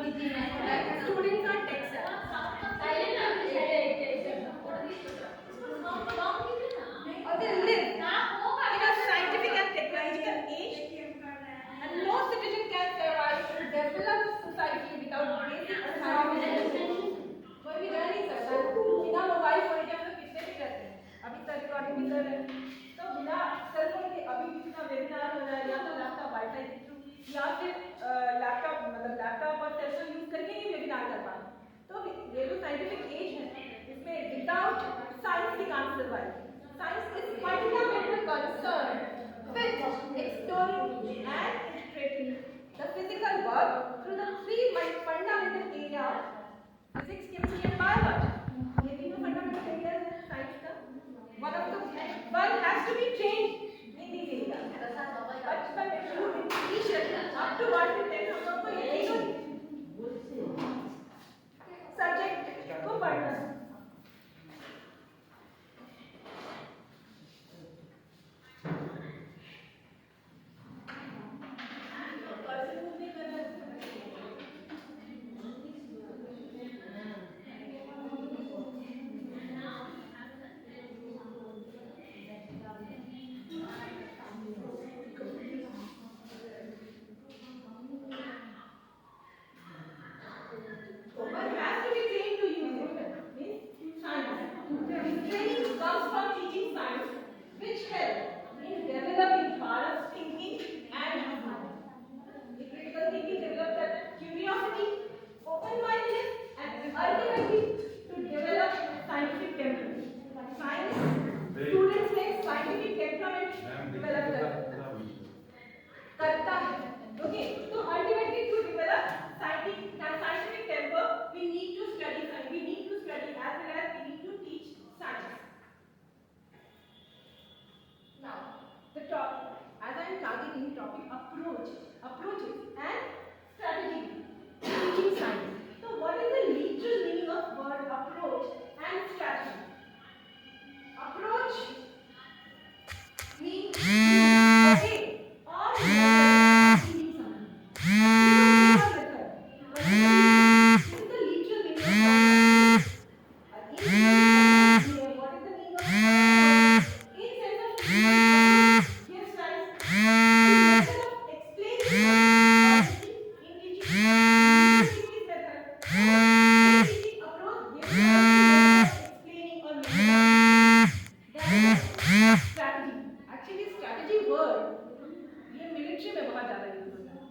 Students are tech or they live in a scientific and technological age, and no citizen can survive in a developed society without basic scientific. कोई भी रह नहीं सकता बिना mobile phone के। हम लोग कितने भी रहते हैं, अभी तक रिकॉर्डिंग भी कर रहे हैं, तो बिना सेल फोन के अभी भी कितना वेबिनार हो रहा है, या तो लैपटॉप वाईफाई के थ्रू, या फिर लैपटॉप और सेल फोन यूज करके ही वेबिनार कर पाए। तो ये जो साइंटिफिक एज है, इसमें without science we can't survive. Science is fundamental concern with exploring and integrating the physical world through the three fundamental areas: physics, chemistry, and biology. ये तीनों fundamental areas हैं science का। One has to be changed in these areas. बचपन में शुरू में teacher up to 1 to 10 हम लोग को ये तीनों subject को पढ़ना है। Approaches and strategy teaching science. So what is the literal meaning of word approach and strategy? Approach means a way or method of teaching something. This is the literal meaning of word. What is the meaning of approach? In sense of gives rise to method of explaining in teaching method. Teaching approach gives rise to explaining or strategy. Actually strategy word ये military में बहुत ज़्यादा use होता है।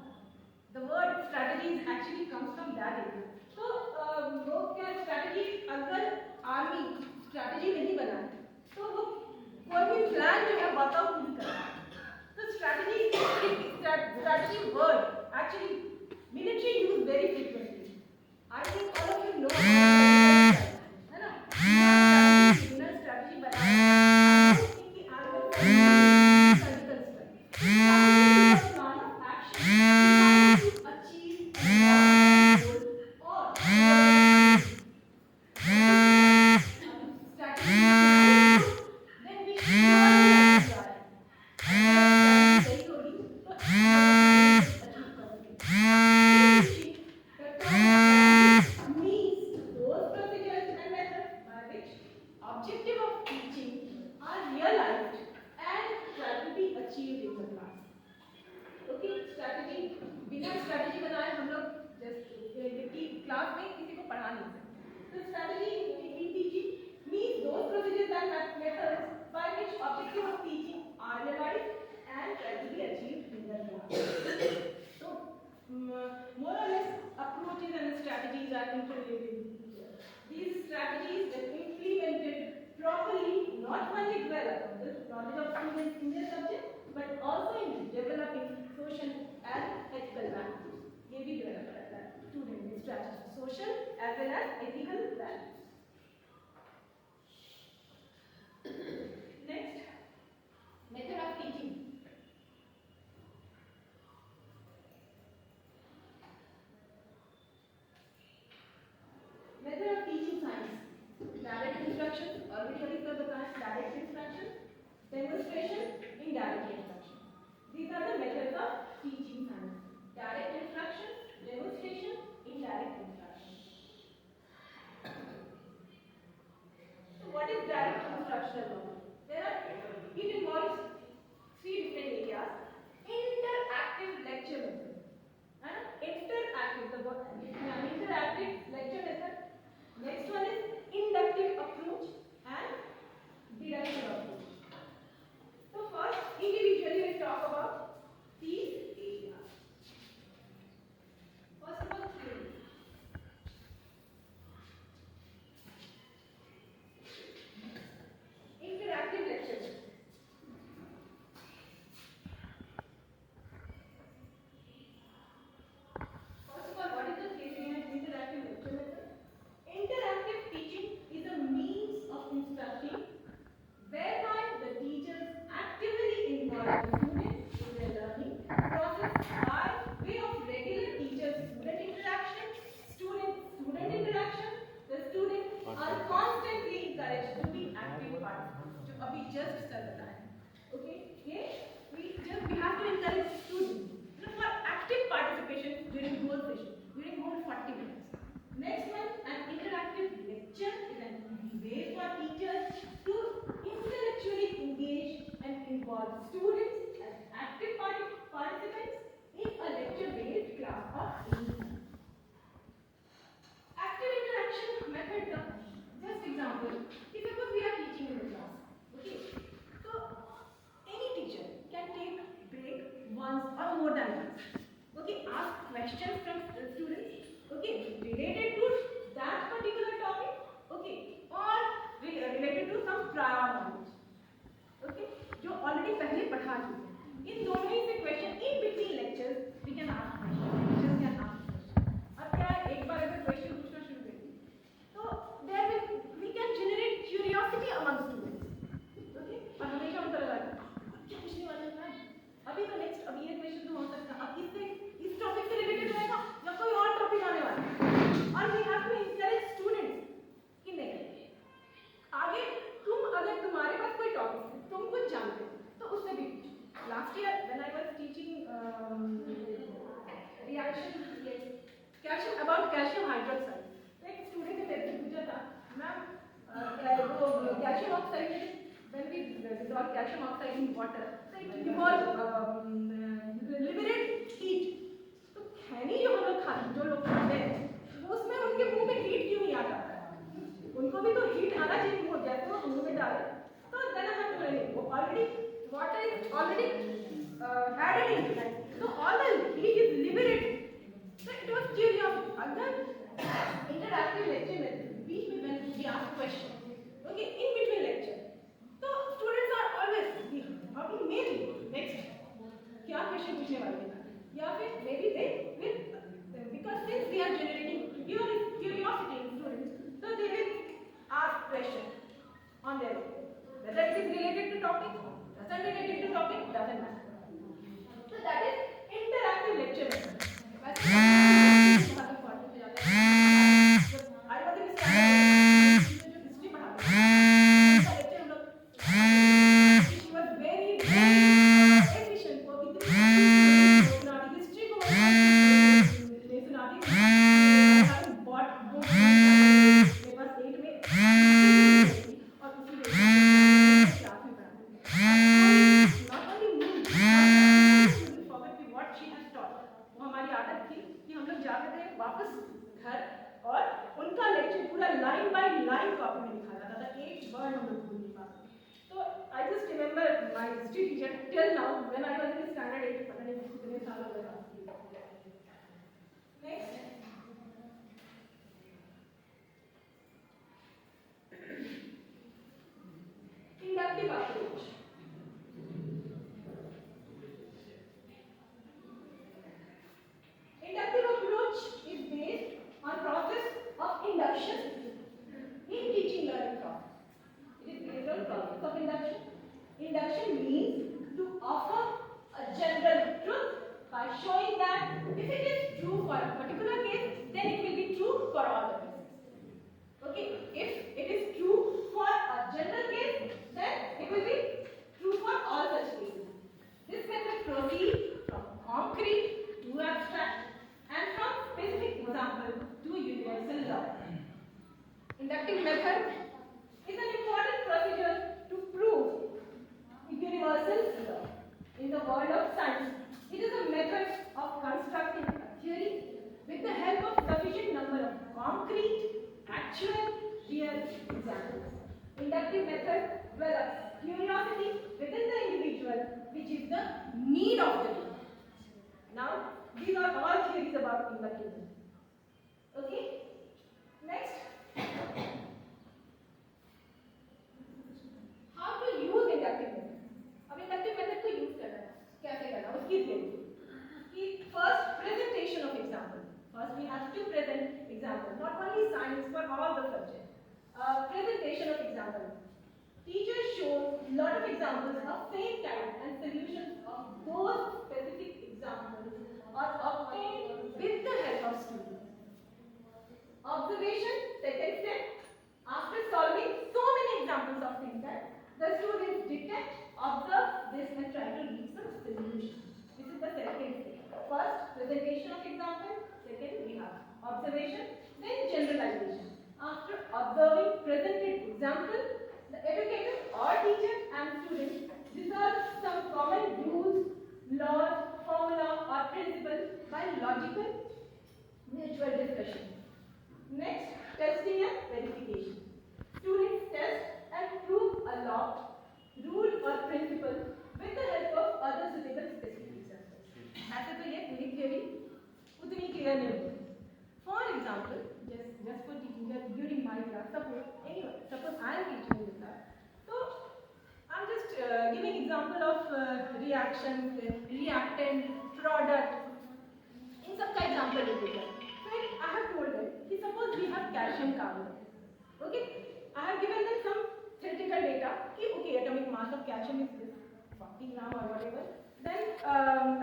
The word strategy actually comes from that area. तो लोग क्या strategy अगर आर्मी strategy नहीं बनाए तो वो कोई भी प्लान जो है वर्कआउट नहीं करता। तो strategy word actually military use very frequently. I think all of you know है ना? strategy बनाया। I don't think कि army surgical strike. Strategy is a plan of action designed to achieve a goal or strategy then we objective of teaching are realized and try to be achieved in the class. Okay, strategy बिना strategy बनाए हम लोग class में किसी को पढ़ा नहीं सकते। तो strategy in teaching means those procedures and methods by which objective of teaching are realized and try to be achieved in the class. So more or less approaches and strategies are interrelated. These strategies when implemented properly not only develop the knowledge of students in their subject but also in developing social and ethical values. ये भी develop करता है student में strategy, social as well as ethical values. Next, method of teaching. Method of teaching science. Direct instruction, already direct instruction, demonstration, indirect instruction. These are the methods of teaching science. Direct instruction, demonstration, indirect Next one, an interactive lecture is an easy way for teachers to intellectually engage and involve students as active participants in a lecture-based class of any kind. Active interaction method. Just example. If suppose we are teaching in the class, okay. So any teacher can take break once or more than once. Okay, ask questions from the students. Okay, related to that particular topic. Okay, or related to some prior knowledge. Okay, जो already पहले पढ़ा चुके हैं. इन दोनों ही से question in between lectures we can ask questions. Teachers can ask questions. अब क्या है, एक बार अगर question पूछना शुरू करेंगे, तो there will we can generate curiosity among students. Okay, और हमेशा उनको लगा क्या पूछने वाले हैं. अभी तो next अभी ये question तो हो सकता है. अब इससे इस topic से related होएगा या कोई और topic आने वाला है. और we have to encourage students कि नहीं आगे तुम अगर तुम्हारे पास कोई टॉपिक है तुम कुछ जानते हो तो उससे भी पूछो. Last year when I was teaching reaction about calcium hydroxide, तो एक स्टूडेंट ने मेरे से पूछा था मैम वो calcium oxide when we dissolve calcium oxide in water so it liberate heat. तो खैनी जो हम लोग खाते जो लोग खाते हैं उसमें उनके मुंह में हीट क्यों नहीं आता? उनको भी तो हीट आना चाहिए मुंह जैसे वो मुंह में डाले. तो then I have to tell वो already water is already added into that, so all the heat is liberated. So it was curious. अगर interactive lecture में बीच में when we ask questions, okay, in between lecture, तो students are always अभी maybe next क्या question पूछने वाले हैं या फिर maybe they will because since we are generating curiosity in students, so they will ask questions on their own. Whether it is related to topic, doesn't related to topic, doesn't matter. So that is interactive lecture method. I was in history पढ़ाते हैं. She was very efficient. वो कितनी सुनाती history को सुनाती. Bought book मेरे पास 8 में और उसी क्लास में पढ़ाते थे. Not only me, forget what she has taught. वो हमारी आदत थी कि हम लोग जाते थे वापस घर और उनका लेक्चर पूरा लाइन बाय लाइन कॉपी में लिखा जाता था. एक वर्ड हम लोग भूल नहीं पाते. So I just remember my history teacher till now when I was in standard 8 पता नहीं कितने साल हो गए. Next. Inductive approach. Inductive approach is based on process of induction in teaching learning process. It is based on process of induction. Induction means to offer a general truth by showing that if it is true for a particular case, then it will be true for all the cases. Okay, if it is true for a general case, then it will be true for all such cases. This method proceeds from concrete to abstract and from specific example to universal law. Inductive method is an important procedure to prove universal law. In the world of science, it is a method of constructing a theory with the help of sufficient number of concrete, actual, real examples. Inductive method develops curiosity within the individual, which is the need of the day. Now, these are all theories about inductive method. Okay? Next. How to use inductive method? अब inductive method को use करना है. कैसे करना? उसकी theory. First, presentation of example. First, we have to present example. Not only science, but all the subjects. Presentation of example. Teachers show lot of examples of same type and solutions of those specific examples are obtained with the help of students. Observation, second step. After solving so many examples of things that the students detect, observe this and try to reach some solution. This is the second step. First, presentation of example. Second, we have observation. Then session. Next, testing and verification. Students test and prove a law, rule or principle with the help of other suitable specific examples. ऐसे तो ये पूरी theory उतनी clear नहीं होती. For example, just for teaching that during my class, suppose I am teaching in the class, so I'm just giving example of reaction, reactant, product. In सबका example ले लेते हैं. So I have told them कि suppose we have calcium carbonate. Okay, I have given them some theoretical data कि okay, atomic mass of calcium is this 40 gram or whatever. Then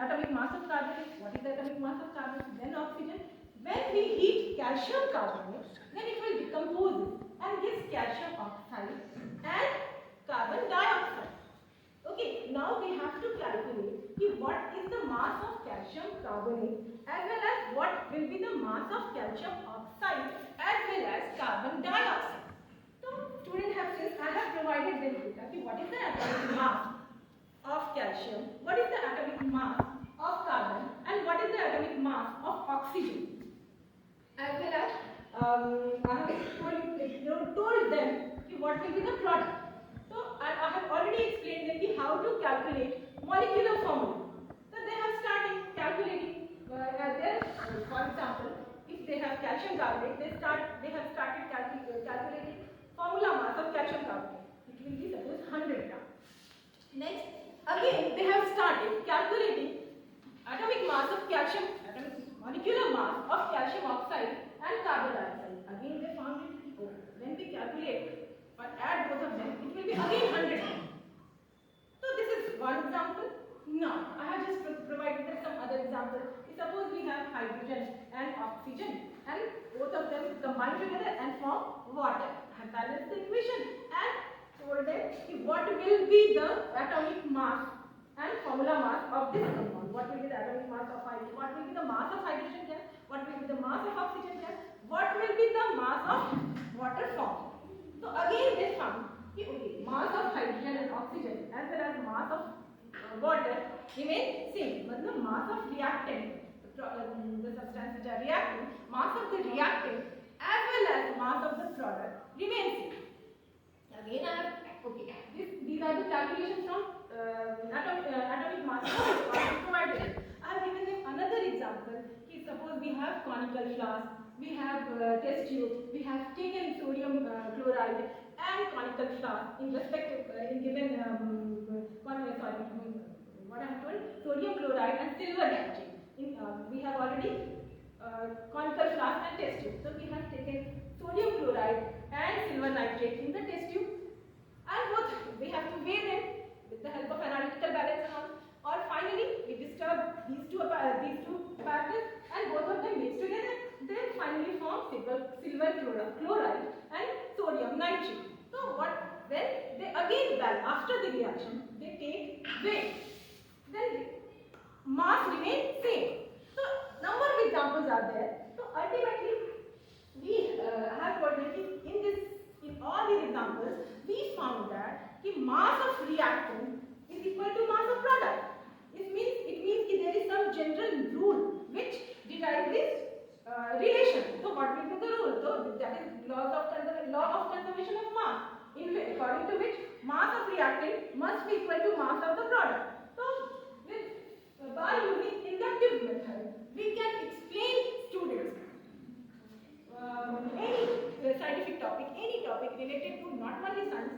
atomic mass of carbon is what is the atomic mass of carbon? Then oxygen. When we heat calcium carbonate, then it will decompose and gives calcium oxide and carbon dioxide. Okay, now we have to calculate what is the mass of calcium carbonate as well as what will be the mass of calcium oxide as well as carbon dioxide. So, students have since I have provided them data. What is the atomic mass of calcium? What is the atomic mass of carbon? And what is the atomic mass of oxygen? As well as I have told them what will be the product. So I have already explained them how to calculate molecular formula. So they have started calculating. For example, if they have calcium carbonate, they have started calculating formula mass of calcium carbonate. It will be suppose 100 gram. Next, again they have started calculating atomic mass of calcium, molecular mass of calcium oxide and carbon dioxide. Again they found it. When we calculate or add both of them, it will be again 100. So this is one example. Now I have just provided some other example. Suppose we have hydrogen and oxygen, and both of them combine together and form water. I have balanced the equation and told them what will be the atomic mass and formula mass of this compound. What will be the atomic mass of hydrogen? What will be the mass of hydrogen gas? What will be the mass of oxygen gas? What will be the mass of water formed? So again they found mass of hydrogen and oxygen as well as mass of water remain same. But the mass of reactant, the substance which are reacting, mass of the reactant as well as mass of the product remains same. Again I have these are the calculations from atomic mass provided. I have given them another example. Suppose we have conical flask, we have test tube, we have taken sodium chloride and conical flask in respect in given what I have told sodium chloride and silver nitrate. We have already conical flask and test tube. So we have taken sodium chloride and silver nitrate in the test tube, and both we have to weigh them with the help of analytical balance and all. Or finally, we disturb these two particles and both of them mix together. Then finally form silver chloride and sodium nitrate. So what? Then they again after the reaction they take weight. Then mass remains same. So number of examples are there. So ultimately we have told that in all these examples we found that the mass of reactant is equal to mass of product. It means there is some general rule which derives this relation. So what will be the rule? So that is law of conservation of mass, according to which mass of reactant must be equal to mass of the product. So by using inductive method, we can explain students any scientific topic, any topic related to not only science,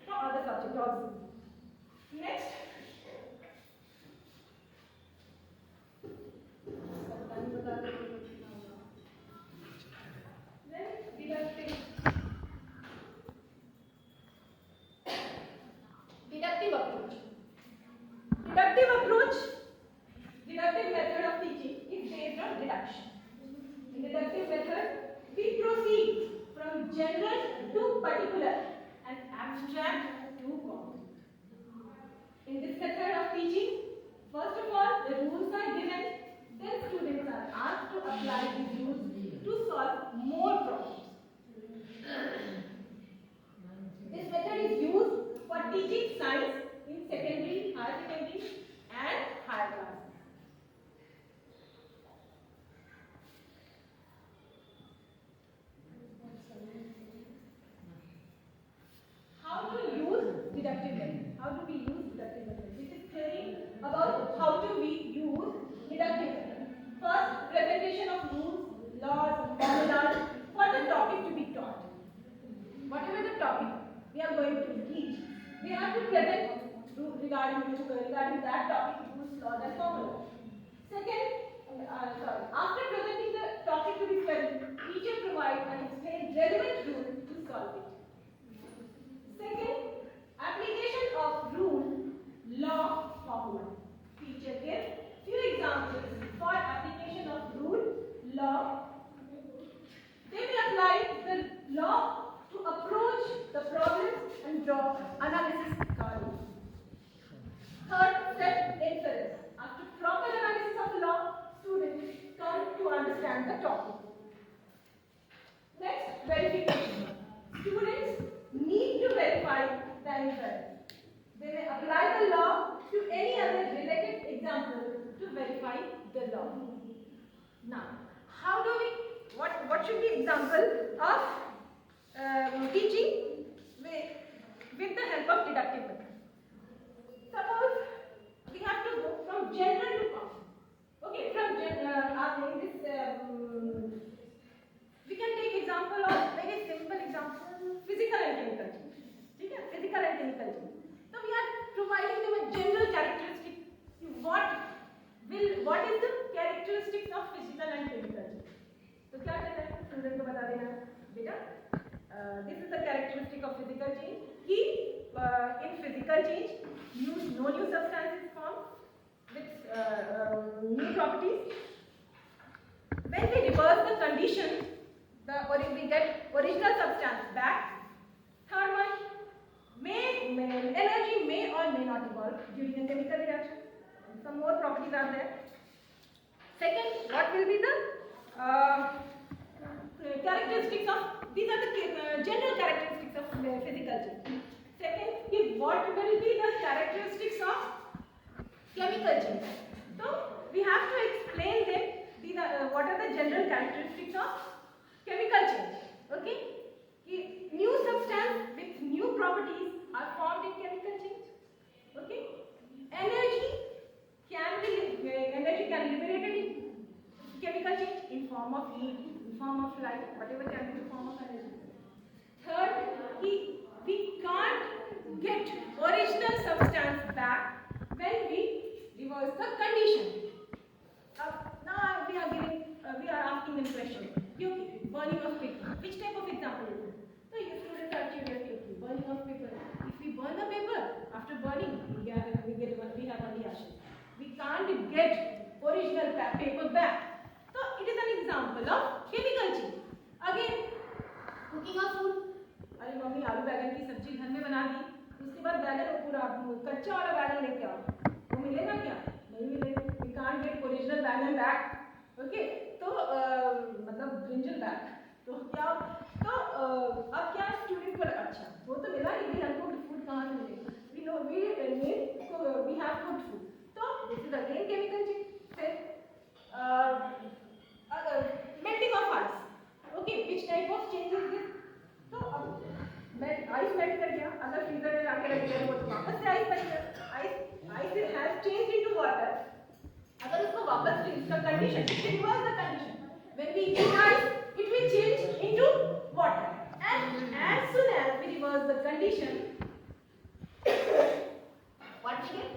from other subjects also. Next. Then deductive approach. Deductive method of teaching is based on deduction. In deductive method, we proceed from general to particular and abstract to concrete. In this method of teaching, first of all, the rules are given, then students are asked to apply these rules to solve more problems. This method is used for teaching science in secondary, higher secondary and higher classes. regarding that topic, use laws and formula. Second, after presenting the topic to be studied, teacher provides and explains relevant rule to solve it. Second, application of rule, law, formula. Teacher gives few examples for application of rule, law. They will apply the law to approach the problem and draw analysis cards. Third step, inference. After proper analysis of the law, students come to understand the topic. Next, verification. Students need to verify the inference. They may apply the law to any other related example to verify the law. Now, how do we? What should be example of teaching with the help of deductive method? Suppose we have to go from general to common. Okay, from we can take example of very simple example, physical and chemical change. Okay, physical and chemical change. So we are providing them a general characteristic. What is the characteristics of physical and chemical change? तो क्या कहते हैं student को बता देना बेटा this is the characteristic of physical change कि in physical change no new substance is formed with new properties. When we reverse the condition, we get original substance back. Third one, energy may or may not evolve during a chemical reaction. Some more properties are there. Second, what will be the characteristics of, these are the general characteristics of physical change. Second, what will be the characteristics of chemical change? So we have to explain them. These are what are the general characteristics of chemical change. Okay, new substance with new properties are formed in chemical change. Okay, energy can be liberated in chemical change in form of heat, in form of light, whatever can be the form of energy. Third, we can't get original substance back when we reverse the condition. Now we are asking them question. Burning of paper. Which type of example is it? So you students are curious. Burning of paper. If we burn the paper, after burning, we have only ashes. We can't get original paper back. So it is an example of chemical change. Again, cooking of food. अरे mummy आलू बैंगन की सब्जी घर में बना दी, उसके बाद बैंगन को पूरा कच्चा वाला बैंगन लेके आओ, वो मिलेगा क्या? नहीं मिलेगा. We can't get original बैंगन back. Okay, तो मतलब ब्रिंजल बैक. तो अब क्या स्टूडेंट को अच्छा वो तो मिला, लेकिन अनकुक्ड फूड कहाँ से मिलेगा? We have cooked food. So this is again chemical change. Melting of ice. Okay, which type of change is this? तो अब आइस मेल्ट कर गया, अगर फ्रीजर में लाके रख दिया तो वापस से आइस बन गया. Ice has changed into water. अगर उसको वापस इसका condition, reverse the condition. When we heat ice, it will change into water. And as soon as we reverse the condition, what we get?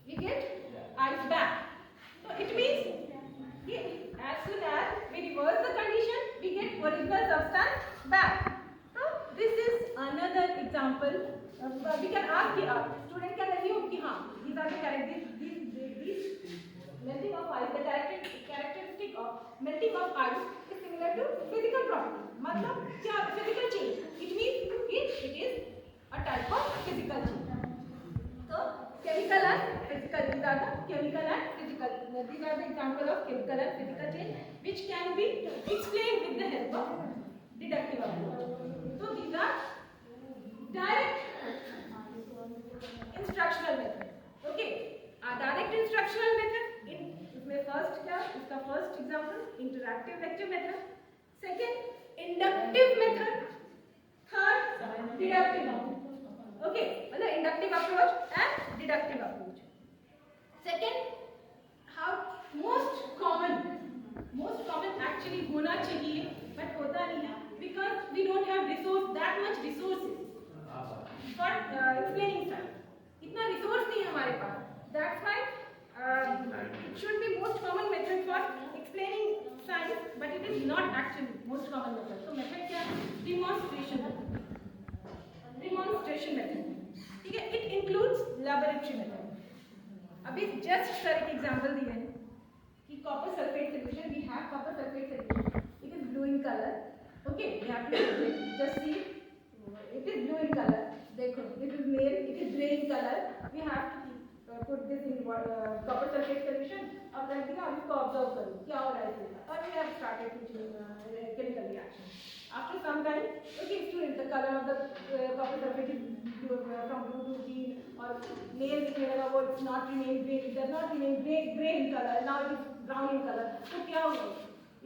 We get ice back. So it means as soon as we reverse the condition, we get original substance back. So this is another example. We can ask the student can assume कि हाँ these are the characteristics. These melting of ice, the characteristic of melting of ice is similar to physical property. मतलब क्या physical change? It means it is a type of physical change. So chemical and physical, these are the chemical and physical. These are the example of chemical and physical change which can be explained with the help of deductive approach. So these are direct instructional method. Okay, direct instructional method. इसमें first क्या? इसका first example interactive lecture method. Second, inductive method. Third, deductive approach. Okay, मतलब inductive approach and deductive approach. Second, how most common actually होना चाहिए, but होता नहीं है because we don't have that much resources for explaining science. इतना हमारे पास. That's why it should be most common method for explaining science, but it is not actually most common method. So method क्या है? Demonstration method. Demonstration method. ठीक है? It includes laboratory method. अभी just sir एक example दिए हैं कि copper sulfate solution. We have copper sulfate solution. It is blue in color. Okay, we have to just see. It is blue in color. देखो, this is male. It is gray in color. We have to put this in copper sulfate solution. अब रख दिया, अब इसको observe करो क्या हो रहा है इसमें. और we have started chemical reaction. After some time, okay, student, the color of the copper sulfate is from blue to green, or male दिखने लगा वो it's not remain gray. It does not remain gray in color. Now it is brown in color. तो क्या होगा?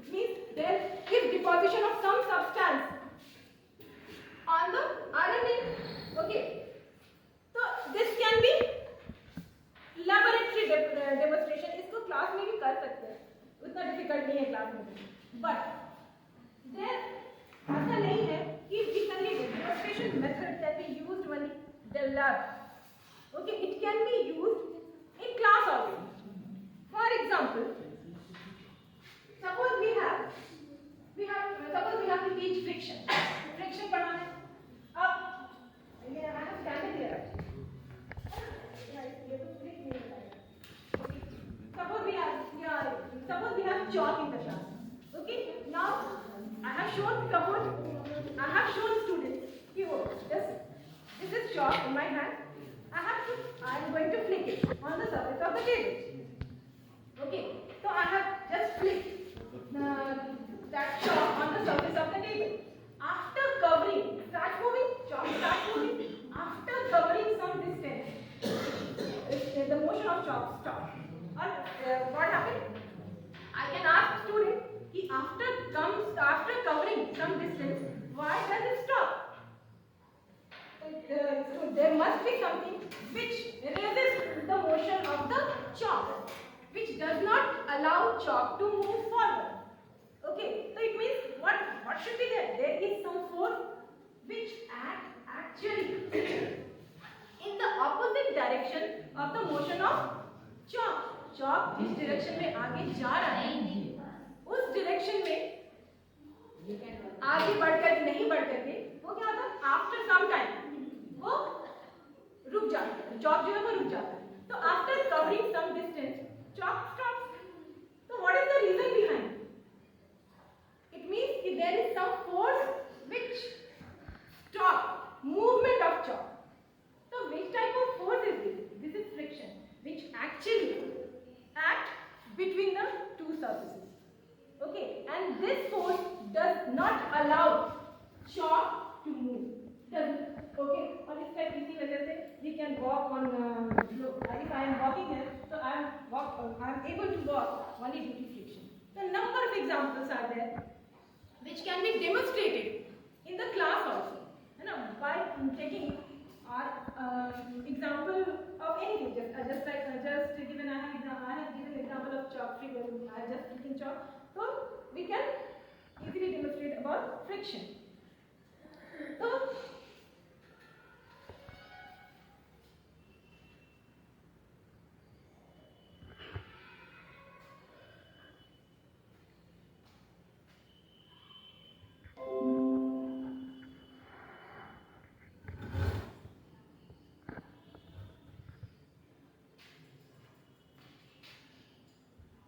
It means there is deposition of some substance on the RNA. Okay, so this can be laboratory demonstration. इसको class में भी कर सकते हैं, उतना डिफिकल्ट नहीं है क्लास में. But there ऐसा नहीं है कि demonstration method can be used when the lab. Okay, it can be used in class also. For example, suppose we have to teach friction. Friction पढ़ाना है. अब I have standard here. Suppose we have chalk in the class. Okay. Now I have shown students. This is chalk in my hand. I am going to flick it on the surface of the table. Okay. So I have just flicked that chalk on the surface of the table. After covering, start moving. Chalk starts moving. After covering some distance, the motion of chalk stops. Or what happened? I can ask student कि after covering some distance, why does it stop? So there must be something which resists the motion of the chalk, which does not allow chalk to move forward. Okay, so it means what should be there? There is some force which actually in the opposite direction of the motion of chalk. Chalk जिस direction में आगे जा रहा है, उस direction में आगे बढ़कर नहीं बढ़कर के वो क्या होता है? After some time वो रुक जाता है. Chalk जो है वो रुक जाता है. So after covering some distance, chalk stops. So what is the reason behind? It means if there is some force which stop movement of chalk. So which type of force is this? This is friction, which actually act between the two surfaces. Okay, and this force does not allow chalk to move. Okay, और इसी वजह से we can walk on. If I am walking here, so I am able to walk only due to friction. The number of examples are there which can be demonstrated in the class also. You know, by taking our example of anything. Just given I have given example of chalk free balloon. I have just taken chalk, so we can easily demonstrate about friction. So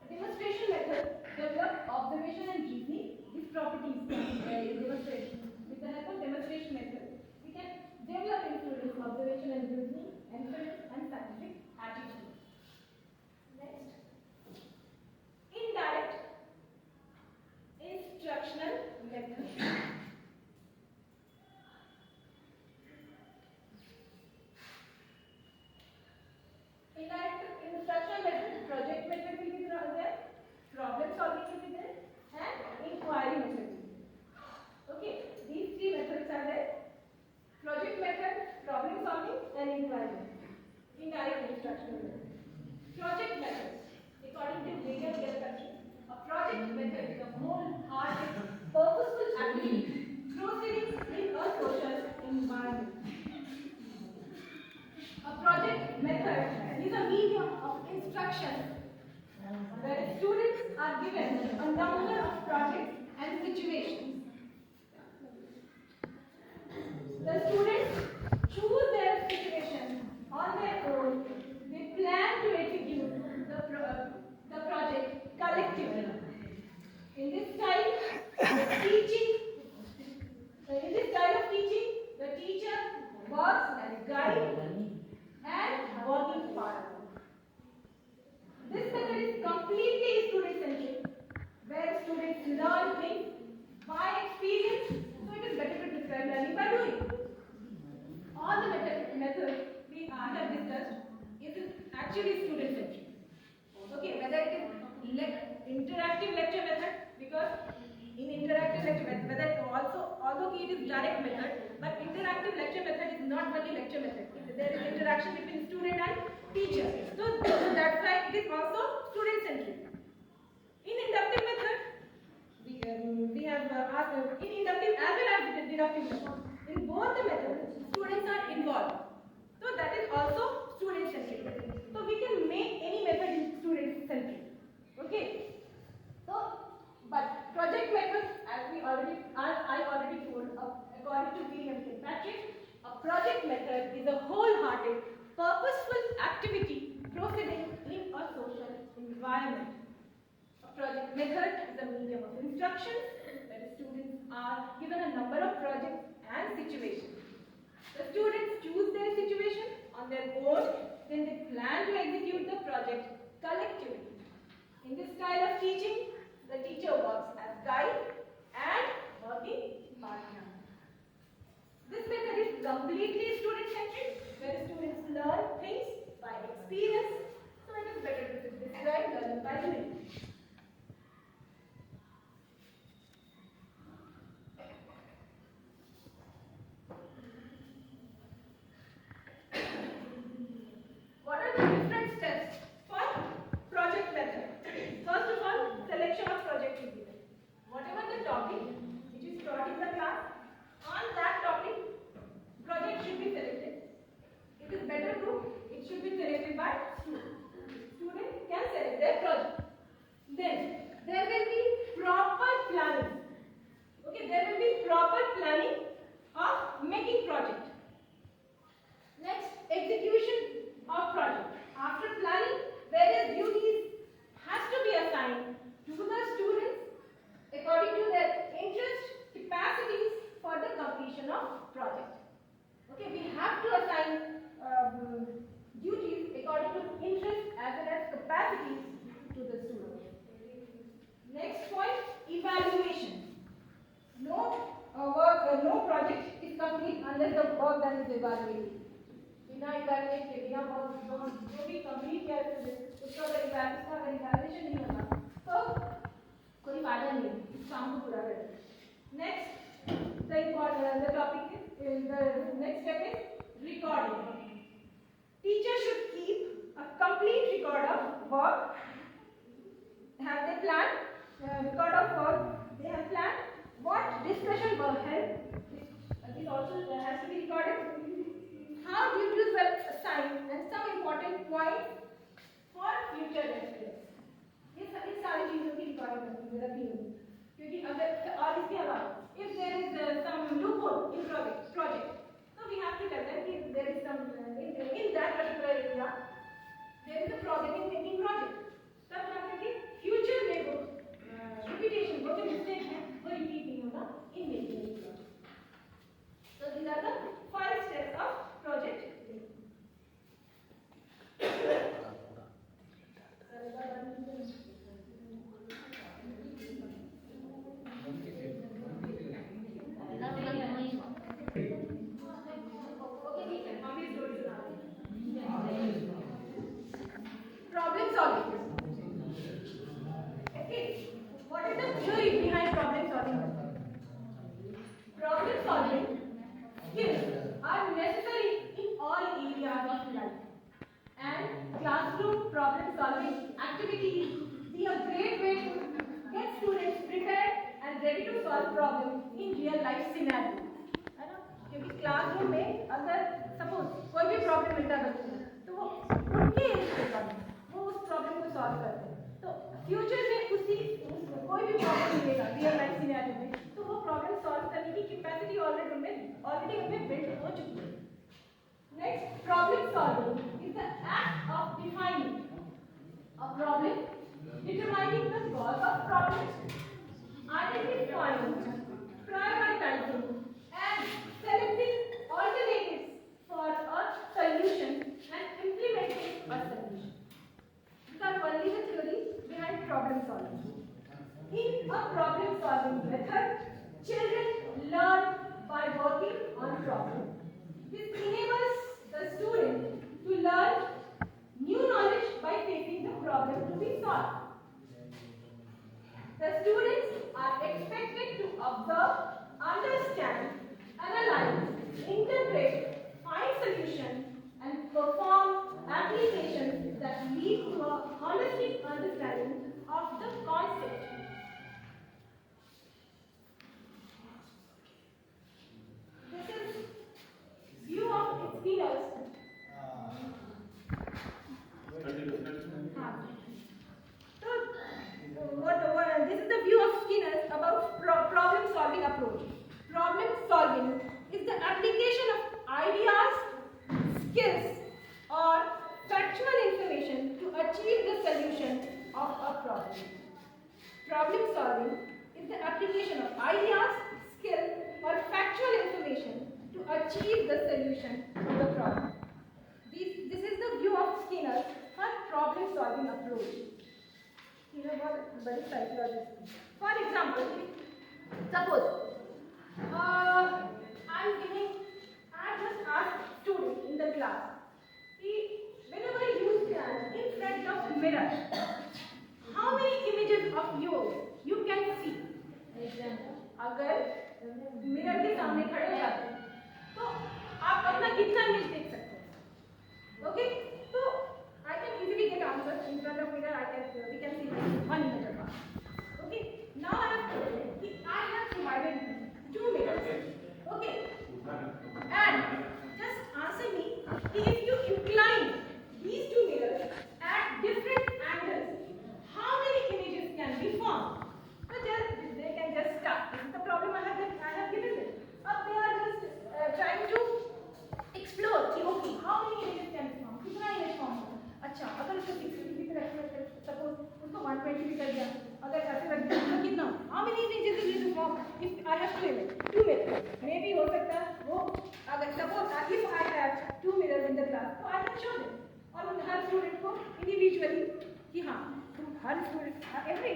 demonstration method develop observation and reasoning. These properties demonstration. With the help of demonstration method, we can develop in students observation and reasoning, inference and scientific attitude. Next, indirect instructional method. Indirect instructional method, project method will be there, problem solving will be there, and inquiry method will be there. Okay, these three methods are there: project method, problem solving, and inquiry method. Indirect instructional method. are given a number of projects and situations. The students choose their situation on their own. They plan to execute the project collectively. In this style of teaching, the teacher works as guide and working partner. This method is completely student-centric, where students learn things by experience, so it is better to describe learning by doing. All the methods we have discussed is actually student-centric. Okay, whether it is interactive lecture method, because in interactive lecture method, although it is direct method, but interactive lecture method is not only lecture method. There is interaction between student and teacher. So that's why it is also student-centric. In inductive method, we have in inductive as well as deductive method. In both the methods, students are involved. So that is also student-centric. So we can make any method student-centric. Okay. So, but project method, as I already told, according to William Kilpatrick, a project method is a wholehearted, purposeful activity proceeding in a social environment. A project method is a medium of instruction where students are given a number of projects and situations. The students choose their situation on their own, then they plan to execute the project collectively. In this style of teaching, the teacher works as guide and working partner. This method is completely student-centric, where students learn things by experience, so it is better to describe learning by doing. What are the different steps for project method? First of all, selection of project should be there. Whatever the topic which is taught in the class, on that topic, project should be selected. It is better to, it should be selected by student. Student can select their project. Then, there will be proper planning. Okay, there will be proper planning of making project. Next, execution of project. After planning, various duties has to be assigned to the students according to their interest, capacities for the completion of project. Okay, we have to assign duties according to interest as well as capacities to the students. Next point, evaluation. No project is complete unless the work done is evaluated. बिना evaluate के बिना जो भी complete किया उसका अगर evaluation नहीं होगा तो कोई फायदा नहीं है इस काम को पूरा करने। Next the topic is the next step is recording. Teacher should keep a complete record of work. Have they planned record of work? They have planned what discussion were held. This also has to be recorded. How duties were assigned and some important points for future reference. ये सारी चीजों की recording रखी होगी क्योंकि अगर और इसके अलावा if there is some loophole in project so we have to tell them if there is some in that particular area there is a problem in making project तब जाकर के future में वो repetition वो जो mistake है वो repeat नहीं होगा in making project. So these are the 5 steps of project. Problem solving. मिलेगा रियल लाइफ सिनेरियो में, तो वो प्रॉब्लम सॉल्व करने की कैपेसिटी ऑलरेडी उनमें बिल्ड हो चुकी है। Next, problem solving is the act of defining a problem, determining the cause of problem, identifying, prioritizing, and selecting alternatives for a solution and implementing a solution. These are only the theories behind problem solving. In a problem solving method, children learn by working on problems. This enables the student to learn new knowledge by facing the problem to be solved. The students are expected to observe, understand, analyze, interpret, find solutions, and perform applications that lead to a holistic understanding of the concept. This is view of Spino's. This is the view of Skinner about problem-solving approach. Problem solving is the application of ideas, skills, or factual information to achieve the solution of a problem. Problem solving is the application of ideas, skills, or factual information to achieve the solution of the problem. This is the view of Skinner for problem-solving approach. Skinner was a very psychologist. For example, suppose I just asked students in the class, whenever you stand in front of mirror, how many images of yours you can see? अगर mirror के सामने खड़े हो जाते हैं, तो आप अपना कितना इमेज देख सकते हैं? Okay, so I can easily get answers in front of mirror. We can see one image of us. Okay, now I have provided two mirrors. Okay, and just answer me if you incline these two mirrors at different angles, how many images can be formed? So they can just start. This is the problem I have given them. They are just trying to explore. Okay, how many images can be formed? कितना image form होगा? अच्छा, अगर उसको 650 पे रखते हैं, suppose उसको 120 पे कर दिया, अगर ऐसे रख दिया तो कितना? How many images will you form? If I have two mirrors, maybe हो सकता है वो अगर suppose if I have two mirrors in the class, तो I can show them और हर student को individually कि हाँ हर student every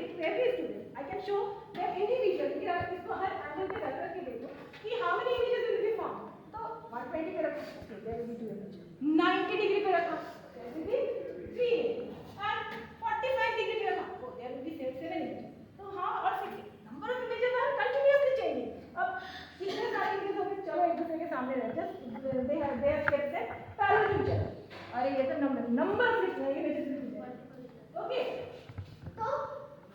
student I can show them individually कि आप इसको हर angle पे रख के देखो कि how many images will be formed. तो 120 पे रखो, okay, there will be two images. 90 degree पे रखो, there will be three images. And 45 degree पे रखो, oh, there will be seven images. तो हाँ और number of images are continuously changing. अब कितने सारे images होंगे? चलो एक दूसरे के सामने रख just they have kept them parallel to each other. अरे ये तो number of images will be there. Okay. So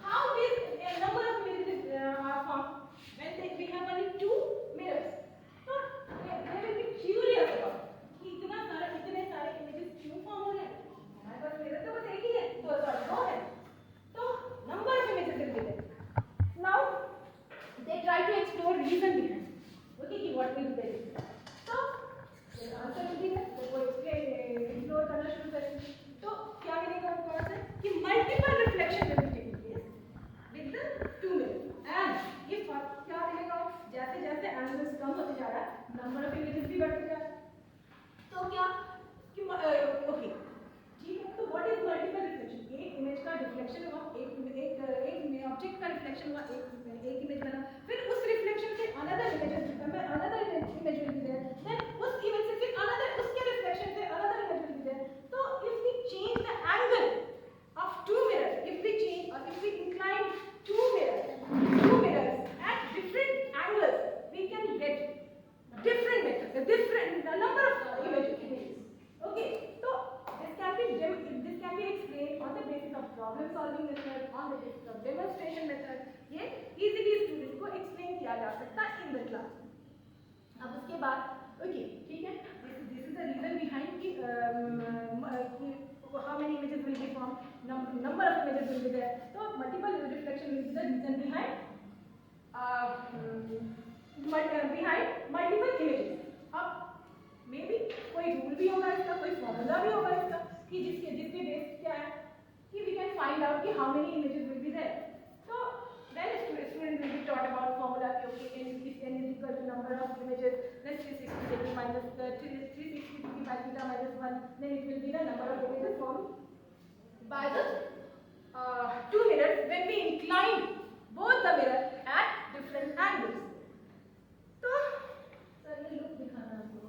how this number of images are formed when we have only two mirrors? So they will be curious about कि इतने सारे images क्यों form हो रहे हैं? हमारे पास mirror तो बस एक ही है, दो है. तो number of images will be there. Now they try to explore reason behind. Okay, कि what will they do? So the answer will be that वो explore करना शुरू करेंगे. तो क्या मिलेगा उनको आंसर कि multiple reflection will be taking place with the two mirrors. And if क्या रहेगा जैसे जैसे angles कम होते जा रहा है number of images भी बढ़ते जा रहा है. तो क्या कि okay ठीक है. तो what is multiple reflection? एक image का reflection हुआ, एक object का reflection हुआ, एक image बना, फिर उस reflection से another image will be there. Then उस image से फिर another उसके reflection से another image will be there. So if we change the angle of two mirrors, if we incline two mirrors at different angles, we can get different number of images. Okay, so this can be explained on the basis of problem solving method, on the basis of demonstration method. ये easily student को explain किया जा सकता है in the class. अब उसके बाद okay ठीक है, this is the reason behind कि how many images will be formed, number of images will be there. So multiple reflection will be the reason behind only images will be there. So then student will be taught about formula. Okay, n is equal to number of images. Then 360 degree minus 360 degree by theta minus 1. Then it will be the number of images formed by the two mirrors when we incline both the mirror at different angles. So sir ये look दिखाना आपको.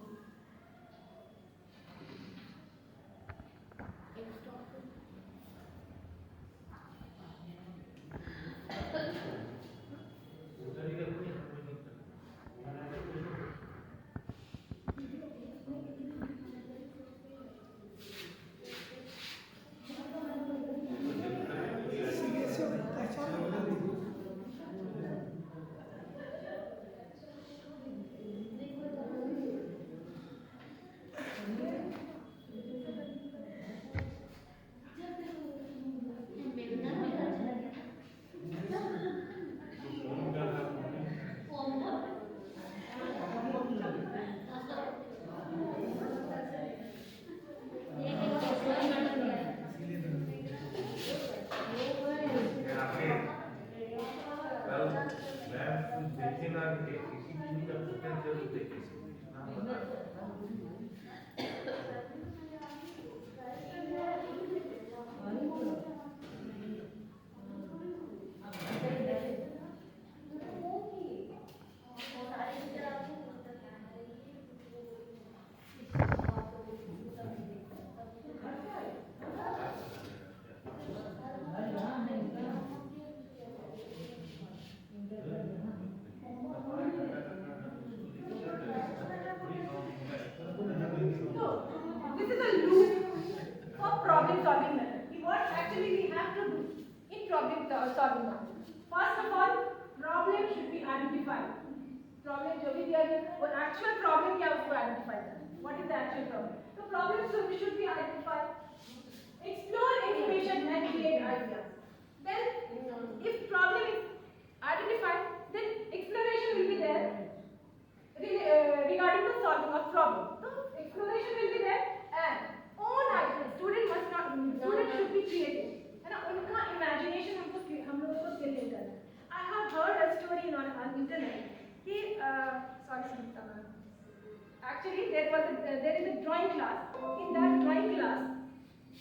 Problem जो भी दिया गया वो actual problem क्या उसको identify करना. What is the actual problem? The problem should be identified. Explore information and create ideas. Then, if problem is identified, then exploration will be there regarding the solving of problem. So exploration will be there and own ideas. Student should be creative. है ना उनका imagination हम लोगों को skill नहीं करना. I have heard a story on internet. Actually, there is a drawing class. In that drawing class,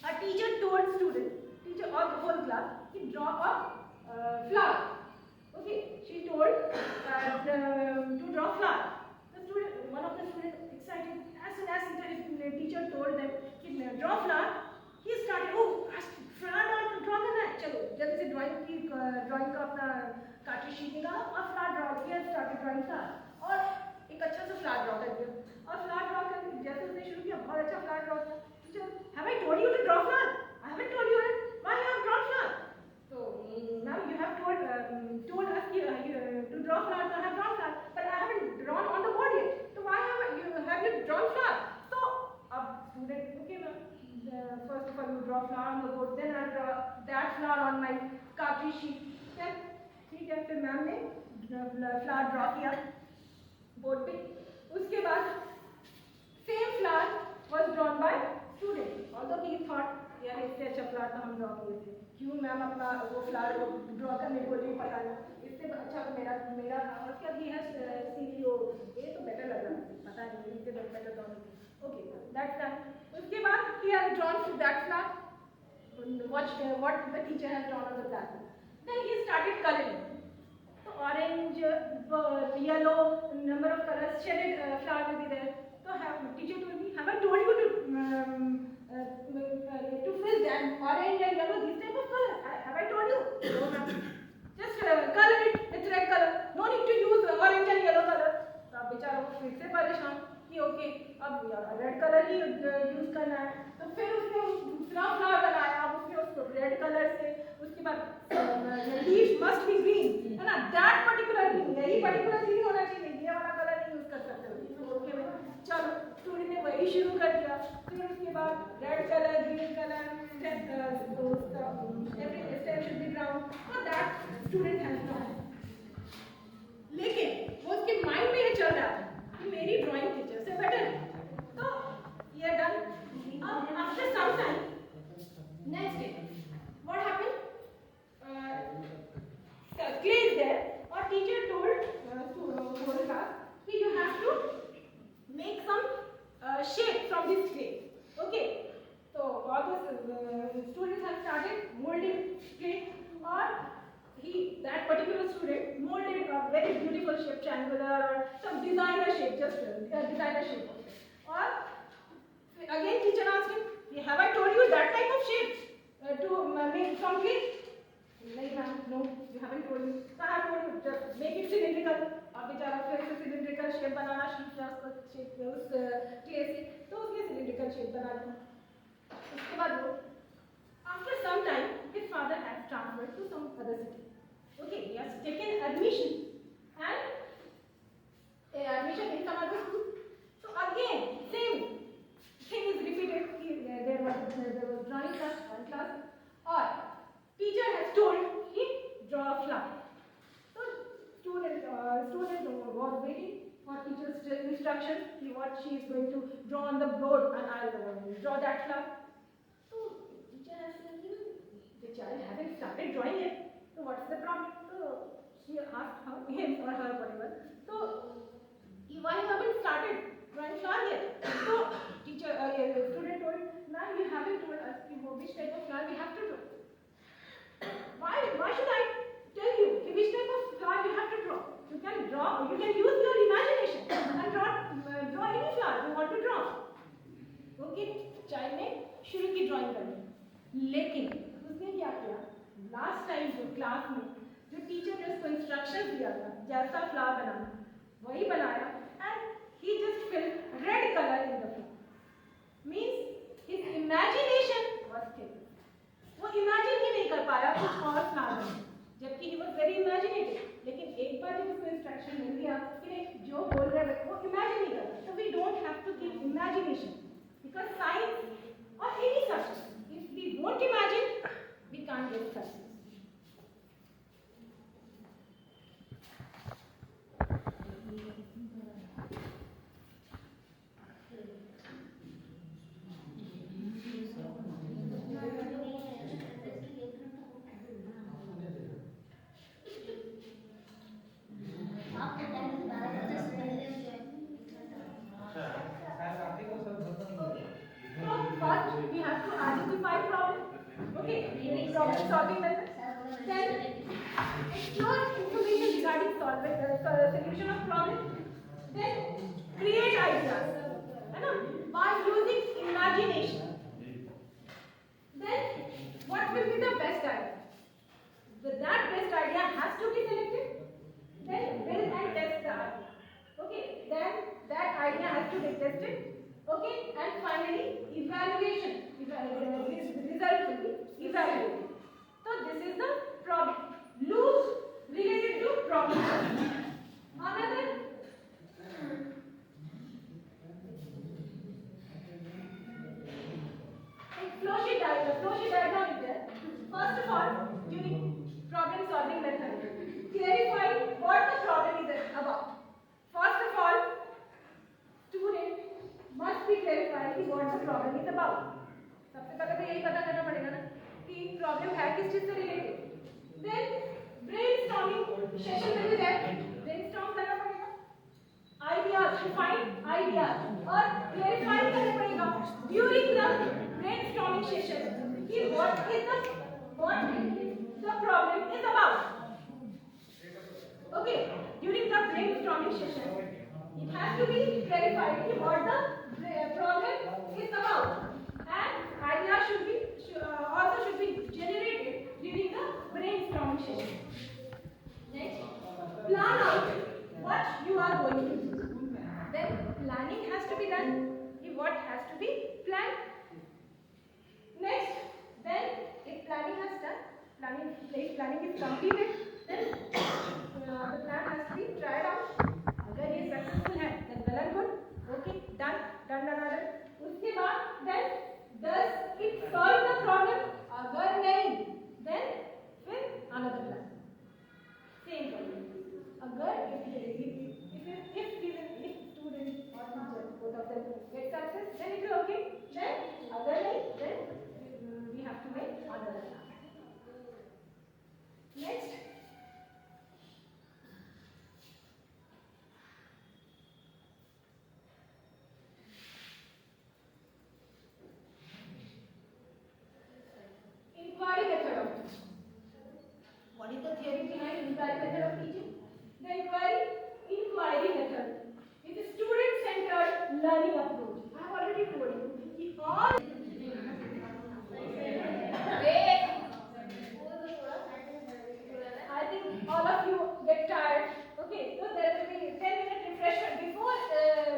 a teacher told teacher or the whole class, he draw a flower. Okay, she told to draw flower. One of the students excited. As soon as the teacher told them, draw flower, he started. Oh, flower draw करना है. चलो जल्दी से drawing का अपना cartoon sheet निकाला और flower draw किया. स्टार्टेड ड्राइंग फ्लावर और एक अच्छा सा फ्लावर ड्रॉ कर दिया. और फ्लावर ड्रॉ कर जैसे उसने शुरू किया बहुत अच्छा फ्लावर ड्रॉ किया. Teacher, have I told you to draw flower? I haven't told you why you have draw flower. So now you have told us to draw flower. So I have drawn flower, but I haven't drawn on the board yet. So why have you drawn flower? So student, okay ma'am. First of all, you draw flower on the board. Then I draw that flower on my cartridge sheet. Then ठीक है, फिर ma'am ने flower draw किया board पे. उसके बाद same flower was drawn by student. Although he thought यार इससे अच्छा फ्लावर तो हम ड्रॉ किए थे, क्यों मैम अपना वो फ्लावर को ड्रॉ करने को नहीं पता है, इससे अच्छा मेरा और क्या भी है सीईओ, ये तो बेटर लग रहा है, पता नहीं इससे better draw. Okay that's done. उसके बाद he has drawn that flower. Watch what the teacher has drawn on the blackboard. Then he started coloring. So orange, yellow, number of colors, shaded flower will be there. So teacher told me, have I told you to fill that orange and yellow, these type of colors? Have I told you? No, ma'am. Just color it. It's red color. No need to use orange and yellow color. तो अब बेचारा वो फिर से परेशान कि okay अब red colour ही use करना है. तो फिर उसने दूसरा फ्लावर बनाया. अब उसने उसको रेड कलर से, उसके बाद लीफ मस्ट बी ग्रीन, है ना, दैट पर्टिकुलर ग्रीन, यही पर्टिकुलर ग्रीन होना चाहिए, ये वाला कलर नहीं यूज कर सकते हो. ओके भाई, चलो स्टूडेंट ने वही शुरू कर दिया. फिर उसके बाद red colour, green colour, every step should be brown. So that student has drawn. लेकिन वो उसके माइंड में ये चल रहा था कि मेरी ड्राइंग टीचर से बेटर है. तो ये डन. अब after some time next day what happened, clay is there, or teacher told class that you have to make some shape from this clay. Okay, so all the students have started molding clay, or that particular student molded a very beautiful shape, triangular or some designer shape, just a designer shape. Or again teacher asked him, have I told you that type of shape to make from clay? Like, ma'am, no, you haven't told me. So I have told you, just make it cylindrical. अब बेचारा फिर से cylindrical shape बनाना सीख गया, उसको shape उस clay से, तो उसने cylindrical shape बना दी. उसके बाद वो, after some time, his father has transferred to some other city. Okay, he has taken admission and admission in some other school. So again, same thing is repeated. There was drawing class, one class, or teacher has told he draw a flower. So student was waiting for teacher's instruction. What she is going to draw on the board, and I'll draw that flower. So teacher has said, the child hasn't started drawing yet. So what's the problem? So she asked him or her, whatever. So why you haven't started drawing flower yet? So student told, ma'am, you haven't told us which type of flower we have to draw. Why should I tell you which type of flower you have to draw? You can draw, you can use your imagination and draw any flower you want to draw. Okay, child ने शुरू की drawing करनी, लेकिन उसने क्या किया? Last time जो class में जो टीचर ने उसको इंस्ट्रक्शन दिया था जैसा फ्लावर बनाना, वही बनाया, and he just fill red colour in the flower. Means his imagination was still, वो इमेजिन ही नहीं कर पाया कुछ और फ्लावर में, जबकि ही वाज वेरी इमेजिनेटिव. लेकिन एक बार जब उसको इंस्ट्रक्शन मिल गया कि जो बोल रहे हैं वो इमेजिन नहीं कर. So we don't have to keep imagination, because science or any subject, if we won't imagine, we can't get success. First, we have to identify problem. Okay, problem solving method. Then explore information regarding solution of problem. Then create ideas, by using imagination. Then what will be the best idea? That best idea has to be selected. Then build and test the idea. Okay, then that idea has to be tested. Okay, and finally evaluation. Result will be evaluated. So this is the problem. Loop related to problem. Another flowsheet diagram is there. First of all, during problem solving method, clarify what the problem is about. First of all, student must be clarified what the problem is about. सबसे पहले तो यही पता करना पड़ेगा ना कि problem है किस चीज से रिलेटेड. देन ब्रेनस्टॉर्मिंग सेशन में भी ब्रेनस्टॉर्म करना पड़ेगा, आइडियाज, डिफाइन आइडियाज और क्लैरिफाई करना पड़ेगा ड्यूरिंग द ब्रेनस्टॉर्मिंग सेशन कि what the problem is about. Okay, during the brainstorming session it has to be clarified what the problem is about, and ideas should be generated during the brainstorming session. Next, plan out what you are going to do. Then planning has to be done. What has to be planned. Next, then if planning is completed, then the plan has to be tried out. अगर ये successful है then well and good. Okay, done. उसके बाद then does it solve the problem? अगर नहीं then फिर another plan. Same problem. अगर if student or teacher both of them get success then it is okay. Then अगर नहीं then we have to make another plan. Next, What is the theory behind inquiry method of teaching? The inquiry method is a student-centered learning approach. I have already told you. All I think all of you get tired. Okay, so there will be 10-minute refreshment before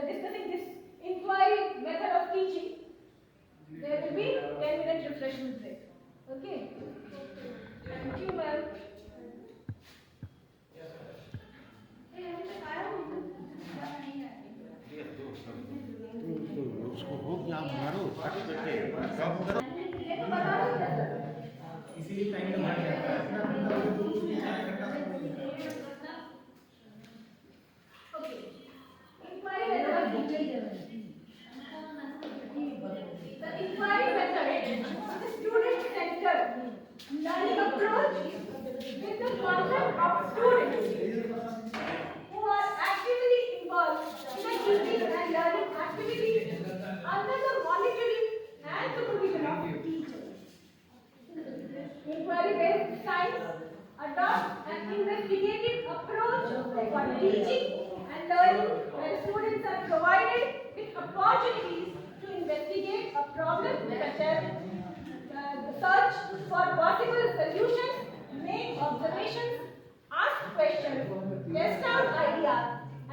discussing this inquiry method of teaching. There will be 10-minute refreshment break. Okay. Thank you, ma'am. इसीलिए time लगा The inquiry method is a student-centered learning approach with the concept of students who are actively involved in a teaching and learning activity under the monitoring and supervision of teachers. Inquiry-based science adopts an investigative approach for teaching and learning where students are provided with opportunities to investigate a problem such as search for possible solutions, make observations, ask questions, test out ideas,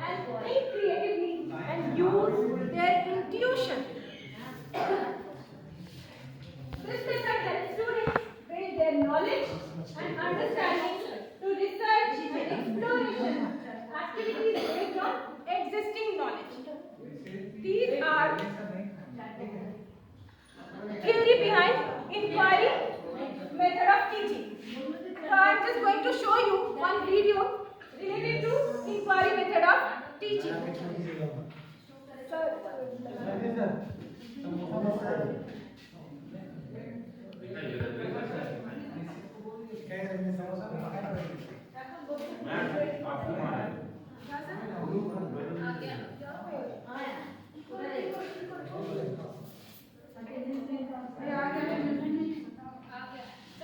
and think creatively and use their intuition. This method helps students build their knowledge and understanding to research and exploration activities based on existing knowledge. These are theory behind inquiry method of teaching. So I am just going to show you one video related to inquiry method of teaching.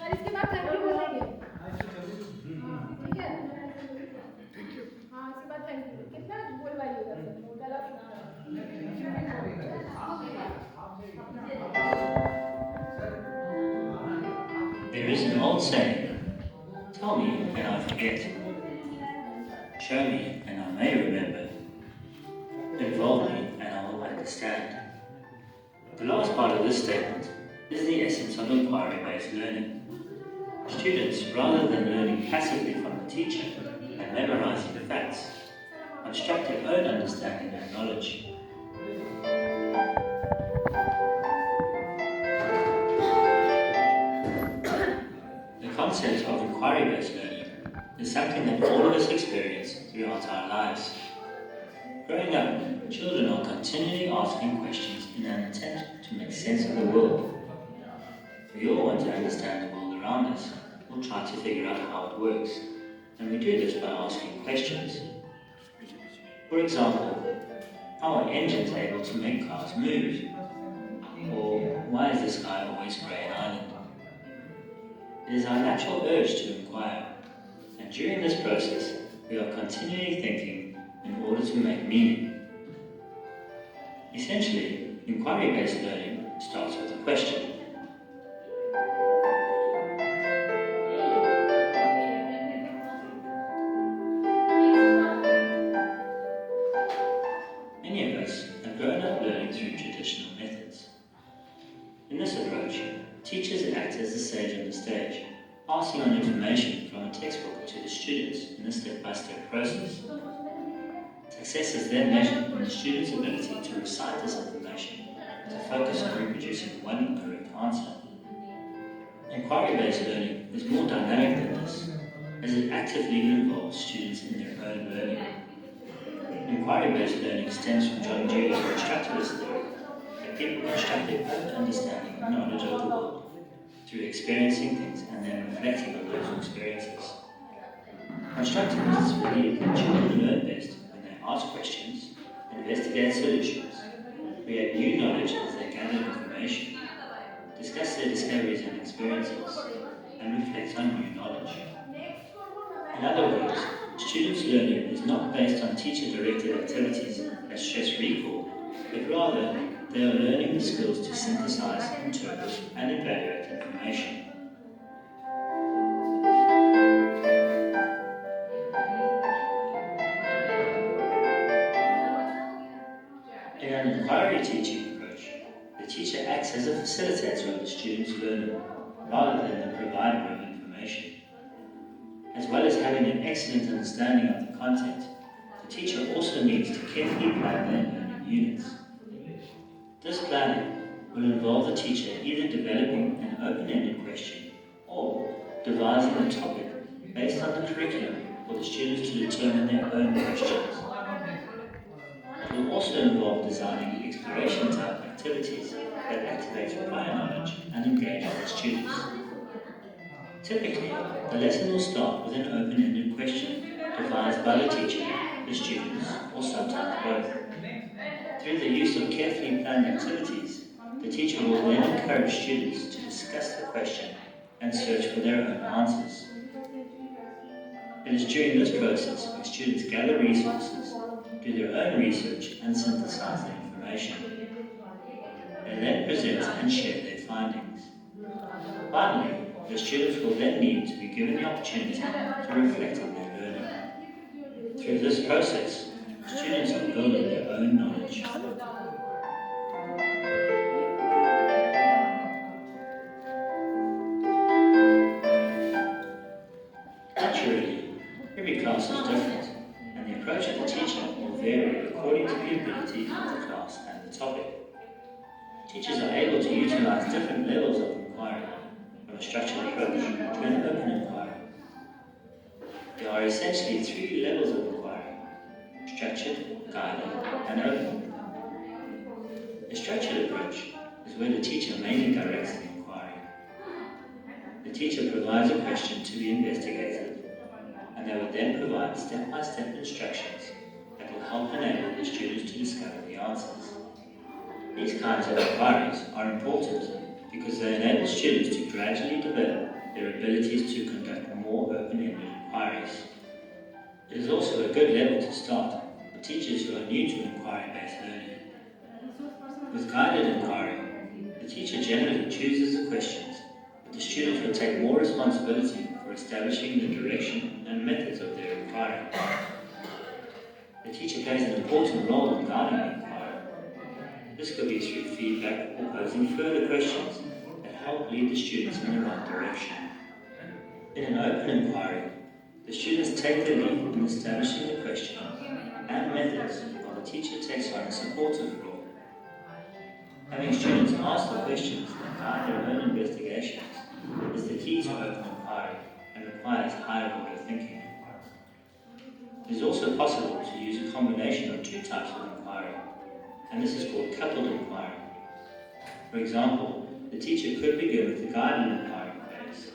Sir इसके बाद thank you बोलेंगे ठीक है हाँ इसके बाद thank you कितना बोलवाइएगा sir मोटा There is an old saying, tell me and I forget, show me and I may remember, involve me and I will understand. The last part of this statement is the essence of inquiry-based learning. Students, rather than learning passively from the teacher and memorizing the facts, construct their own understanding and knowledge. The concept of inquiry-based learning is something that all of us experience throughout our lives. Growing up, children are continually asking questions in an attempt to make sense of the world. We all want to understand the world around us, or try to figure out how it works, and we do this by asking questions. For example, how are engines able to make cars move? Or why is the sky always grey and island? It is our natural urge to inquire, and during this process, we are continually thinking in order to make meaning. Essentially, inquiry-based learning starts with a question. Many of us have grown up learning through traditional methods. In this approach, teachers act as the sage on the stage, passing on information from a textbook to the students in a step-by-step process. Success is then measured in the student's ability to recite this information, to focus on reproducing one correct answer. Inquiry-based learning is more dynamic than this, as it actively involves students in their own learning. Inquiry-based learning stems from John Dewey's constructivist theory, that people construct their own understanding and knowledge of the world through experiencing things and then reflecting on those experiences. Constructivists believe that children learn best when they ask questions, investigate solutions, create new knowledge as they gather information, discuss their discoveries and experiences, and reflect on new knowledge. In other words, students' learning is not based on teacher-directed activities as stress recall, but rather they are learning the skills to synthesize, interpret, and evaluate information. In an inquiry teaching approach, the teacher acts as a facilitator of the student's learning, rather than the provider of information. As well as having an excellent understanding of the content, the teacher also needs to carefully plan their learning units. This planning will involve the teacher either developing an open-ended question or devising a topic based on the curriculum for the students to determine their own questions. It will also involve designing exploration-type activities that activate prior knowledge and engage with the students. Typically, the lesson will start with an open-ended question devised by the teacher, the students, or sometimes both. Through the use of carefully planned activities, the teacher will then encourage students to discuss the question and search for their own answers. It is during this process when students gather resources, do their own research, and synthesize the information. They then present and share their findings. Finally, the students will then need to be given the opportunity to reflect on their learning. Through this process, students are building their own knowledge. Naturally, every class is different, and the approach of the teacher will vary according to the ability of the class and the topic. Teachers are able to utilize different levels of inquiry, from a structured approach to an open inquiry. There are essentially three levels of inquiry: structured, guided, and open. A structured approach is where the teacher mainly directs the inquiry. The teacher provides a question to be investigated, and they will then provide step-by-step instructions that will help enable the students to discover the answers. These kinds of inquiries are important because they enable students to gradually develop their abilities to conduct more open-ended inquiries. It is also a good level to start for teachers who are new to inquiry-based learning. With guided inquiry, the teacher generally chooses the questions, but the students will take more responsibility for establishing the direction and methods of their inquiry. The teacher plays an important role in guiding the inquiry. This could be through feedback or posing further questions that help lead the students in the right direction. In an open inquiry, the students take the lead in establishing the question and methods while the teacher takes on a supportive role. Having students ask the questions and guide their own investigations is the key to open inquiry and requires higher order thinking. It is also possible to use a combination of two types of inquiry, and this is called coupled inquiry. For example, the teacher could begin with the guided inquiry phase,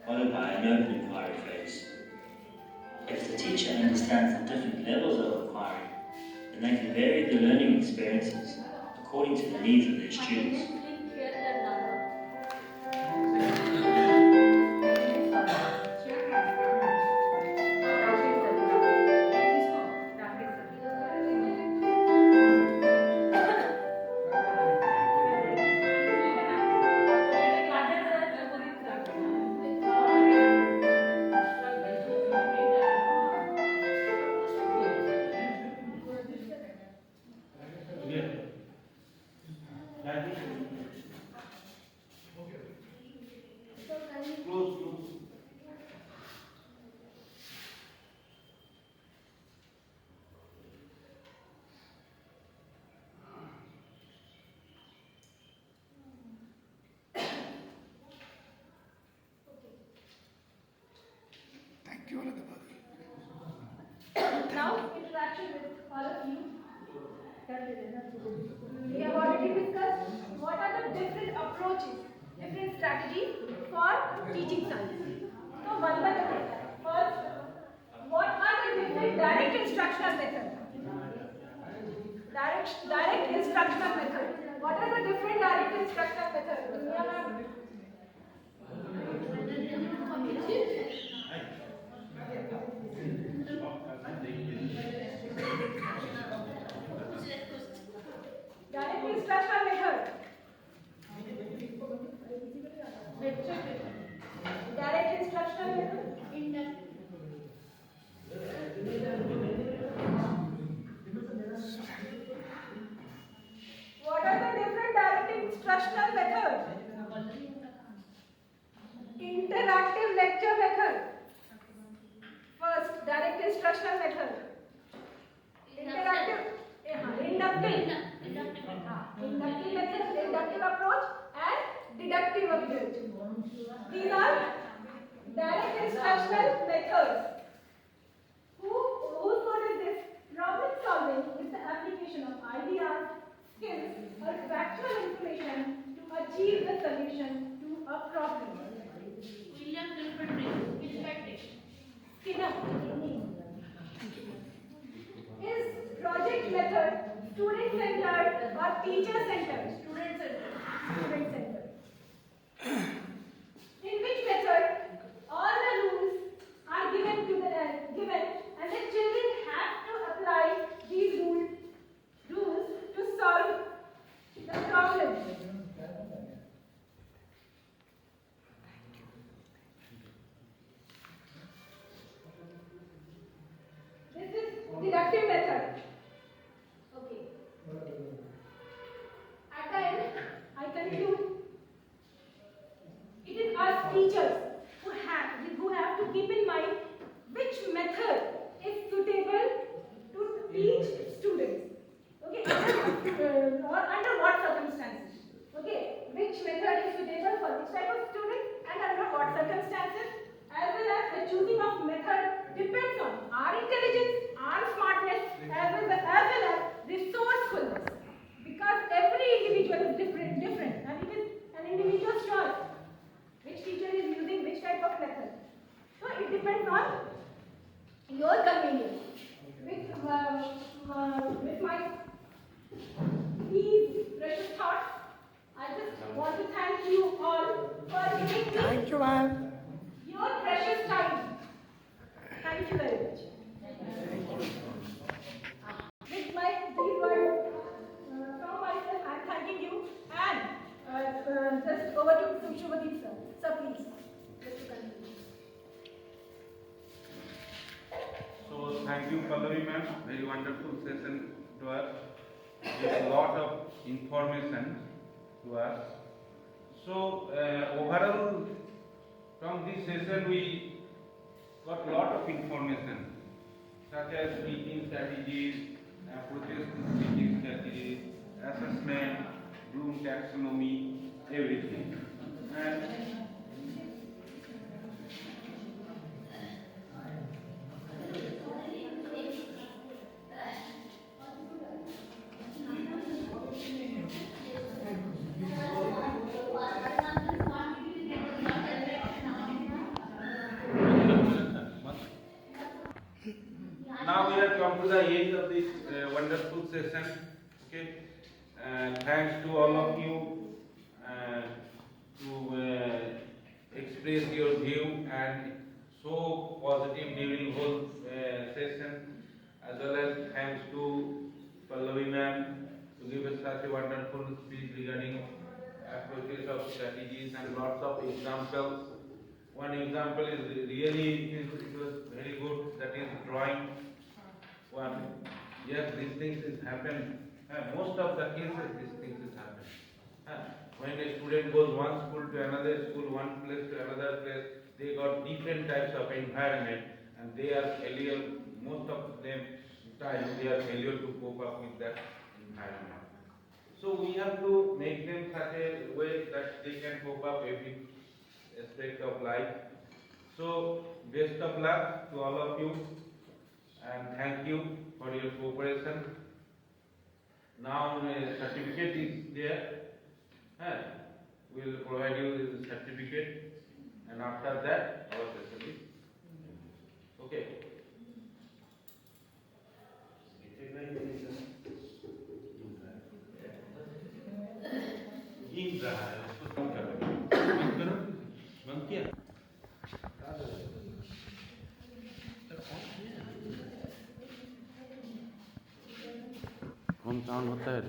followed by an open inquiry phase. If the teacher understands the different levels of inquiry, then they can vary the learning experiences according to the needs of their students. Now, interaction with all of you. We have already discussed what are the different approaches, different strategies for teaching science. So, one by one. First, what are the different direct instructional methods? Direct instructional method. What are the different direct instructional methods? instructional method. Interactive, inductive. Inductive method, inductive approach, and deductive approach. These are direct instructional methods. Whose word is this? Problem solving is the application of ideas, skills, or factual information to achieve the solution to a problem. William Clifford, Skinner. Is project method student-centered or teacher-centered? Student-centered. Student-centered. In which method all the rules are given and the children have to apply these rules to solve the problem. This is deductive method. Okay. At the end, I conclude. It is us teachers who have to keep in mind which method is suitable to teach students. Okay, or under what circumstances. Okay, which method is suitable for which type of student and under what circumstances, as well as the choosing of method depends on our intelligence, our smartness, as well as resourcefulness. Because every individual is different, and it is an individual's choice which teacher is using which type of method. So it depends on your convenience. With my these precious thoughts, I just want to thank you all for giving me your precious time. Thank you very much. With my these words from myself, I am thanking you and just over to SUBHADIP sir. Sir, please. Just to continue. So thank you, Pallawi ma'am. Very wonderful session to us. There's a lot of information to us. So overall, from this session we got a lot of information, such as teaching strategies, approaches to teaching strategies, assessment, Bloom taxonomy, everything. And now we have come to the end of this wonderful session. Okay, thanks to all of you to express your view and so positive during whole session, as well as thanks to Pallawi ma'am to give us such a wonderful speech regarding approaches of strategies and lots of examples. One example is really it was very good, that is drawing one. Yes, these things is happen. Most of the cases these things is happen. When a student goes one school to another school, one place to another place, they got different types of environment and they are failure, most of them time they are failure to cope up with that environment. So we have to make them such a way that they can cope up every aspect of life. So best of luck to all of you and thank you for your cooperation. Now a certificate is there. We will provide you with the certificate, and after that our session is okay. Home sound होता है